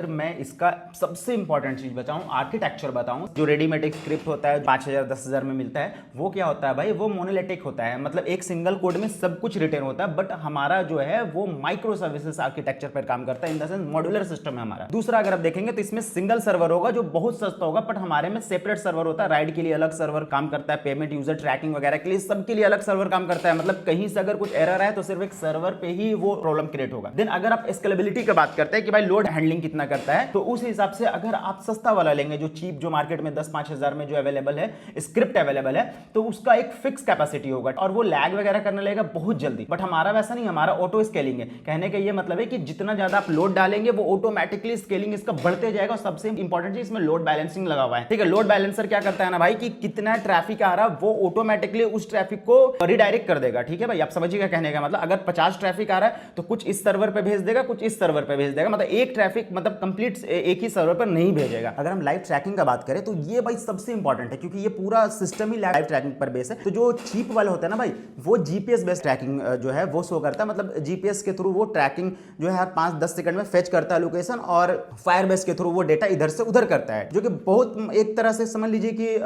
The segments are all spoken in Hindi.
मैं इसका सबसे इंपॉर्टेंट चीज बताऊं, आर्किटेक्चर बताऊं। जो रेडीमेड एक स्क्रिप्ट होता है 5,000 10,000 में मिलता है, वो क्या होता है भाई, वो मोनोलिथिक होता है। मतलब एक सिंगल कोड में सब कुछ रिटर्न होता है। बट हमारा जो है वो माइक्रो सर्विसेज आर्किटेक्चर पर काम करता है, in the sense modular system है हमारा। दूसरा अगर आप देखेंगे तो इसमें सिंगल सर्वर होगा जो बहुत सस्ता होगा, बट हमारे में सेपरेट सर्वर होता है। राइड के लिए अलग सर्वर काम करता है, पेमेंट यूजर ट्रैकिंग वगैरह के लिए सबके लिए अलग सर्वर काम करता है। मतलब कहीं से अगर कुछ एरर है तो सिर्फ एक सर्वर पे ही वो प्रॉब्लम क्रिएट होगा। देन अगर आप स्केलेबिलिटी की बात करते हैं कि भाई लोड हैंडलिंग कितना करता है, तो उस हिसाब से अगर आप सस्ता वाला लेंगे, जो चीप, जो मार्केट में 10-5 हजार में जो अवेलेबल है, स्क्रिप्ट अवेलेबल है, तो उसका एक फिक्स कैपेसिटी होगा और वो लैग वगैरह करने लगेगा बहुत जल्दी। बट हमारा वैसा नहीं, हमारा ऑटो स्केलिंग है। कहने का ये मतलब है कि जितना ज्यादा आप लोड डालेंगे वो ऑटोमेटिकली स्केलिंग इसका बढ़ते जाएगा। और सबसे इंपॉर्टेंट चीज इसमें लोड बैलेंसिंग लगा हुआ है। ठीक है, लोड बैलेंसर क्या करता है ना भाई, कि कितना ट्रैफिक आ रहा है वो ऑटोमेटिकली उस ट्रैफिक को रिडायरेक्ट कर देगा। ठीक है भाई, आप समझिएगा कहने का मतलब, अगर 50 ट्रैफिक आ रहा है तो कुछ इस सर्वर पे भेज देगा, कुछ इस सर्वर पे भेज देगा। मतलब एक ट्रैफिक मतलब कंप्लीट एक ही सर्वर पर नहीं भेजेगा। अगर हम लाइव ट्रैकिंग का बात करें तो ये भाई सबसे इंपॉर्टेंट है, क्योंकि ये पूरा सिस्टम ही लाइव ट्रैकिंग पर बेस है। तो जो चीप वाले होते हैं ना भाई, वो जीपीएस बेस्ड ट्रैकिंग जो है वो शो करता है। मतलब जीपीएस के थ्रू वो ट्रैकिंग जो है हर 5-10 सेकंड में फेच करता है लोकेशन, और फायरबेस के थ्रू वो डेटा इधर से उधर करता है, जो कि बहुत एक तरह से समझ लीजिए कि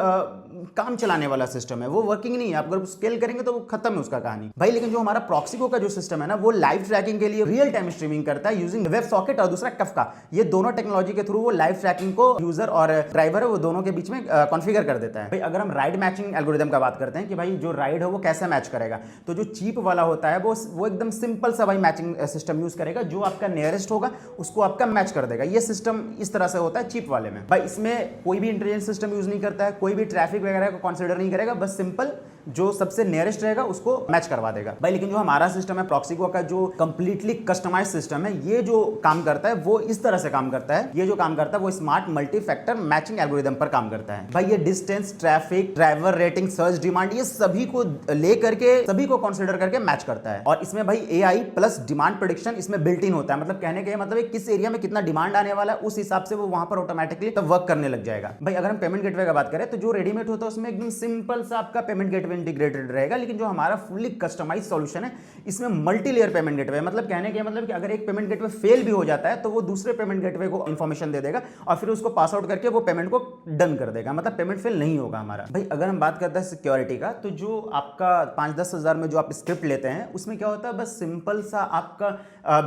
काम चलाने वाला सिस्टम है। वो वर्किंग नहीं है, आप अगर स्केल करेंगे तो वो खत्म है उसका कहानी भाई। लेकिन जो हमारा प्रॉक्सिको का जो सिस्टम है ना, वो लाइव ट्रैकिंग के लिए रियल टाइम स्ट्रीमिंग करता है यूजिंग वेब सॉकेट और दूसरा कफका। ये दोनों टेक्नोलॉजी के थ्रू वो लाइव ट्रैकिंग को यूजर और ड्राइवर है वो दोनों के बीच में कॉन्फ़िगर कर देता है भाई। अगर हम राइड मैचिंग एल्गोरिथम का बात करते हैं कि भाई जो राइड है वो कैसे मैच करेगा, तो जो चीप वाला होता है वो एकदम सिंपल सा भाई मैचिंग सिस्टम यूज करेगा। जो आपका नियरेस्ट होगा उसको आपका मैच कर देगा। ये सिस्टम इस तरह से होता है चीप वाले में भाई। इसमें कोई भी इंटेलिजेंस सिस्टम यूज नहीं करता है, कोई भी ट्रैफिक वगैरह को कंसीडर नहीं करेगा, बस सिंपल जो सबसे नियरेस्ट रहेगा उसको मैच करवा देगा भाई। लेकिन जो हमारा सिस्टम है प्रॉक्सिको का, जो कंप्लीटली कस्टमाइज सिस्टम है, ये जो काम करता है वो इस तरह से काम करता है। ये जो काम करता है वो smart multi factor matching algorithm पर काम करता है भाई। ये distance, traffic, driver rating, search demand, ये सभी को ले करके, सभी को कंसीडर करके मैच करता है। और इसमें भाई एआई प्लस डिमांड प्रेडिक्शन इसमें बिल्ट इन होता है। मतलब कहने का मतलब किस एरिया में कितना डिमांड आने वाला है, उस हिसाब से वो वहां पर ऑटोमेटिकली तब वर्क करने लग जाएगा भाई। अगर हम पेमेंट गेटवे का बात करें तो जो रेडीमेड होता है उसमें एकदम सिंपल सा आपका पेमेंट गेटवे इंटीग्रेटेड रहेगा। लेकिन जो हमारा फुल्ली कस्टमाइज सॉल्यूशन है, इसमें मल्टी लेयर पेमेंट गेटवे है। मतलब कहने का मतलब कि अगर एक पेमेंट गेटवे फेल भी हो जाता है तो वो दूसरे पेमेंट गेटवे को इंफॉर्मेशन दे देगा और फिर उसको पास आउट करके वो पेमेंट को डन कर देगा। मतलब पेमेंट फेल नहीं होगा हमारा भाई। अगर हम बात करते हैं सिक्योरिटी का, तो जो आपका 5-10 हजार में जो आप स्क्रिप्ट लेते हैं उसमें क्या होता है, बस सिंपल सा आपका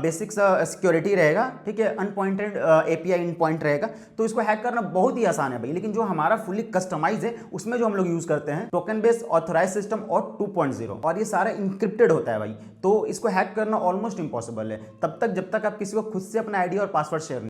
बेसिक सा सिक्योरिटी रहेगा। ठीक है, अनपॉइंटेड एपीआई इन पॉइंट रहेगा, तो इसको हैक करना बहुत ही आसान है भाई। लेकिन जो हमारा फुल्ली कस्टमाइज है उसमें जो हम लोग यूज करते हैं टोकन बेस्ड ऑथराइज सिस्टम और 2.0, और ये सारा इंक्रिप्टेड होता है भाई। तो इसको हैक करना ऑलमोस्ट इंपॉसिबल है तब तक जब तक आप किसी को खुद से अपना आईडी और पासवर्ड शेयर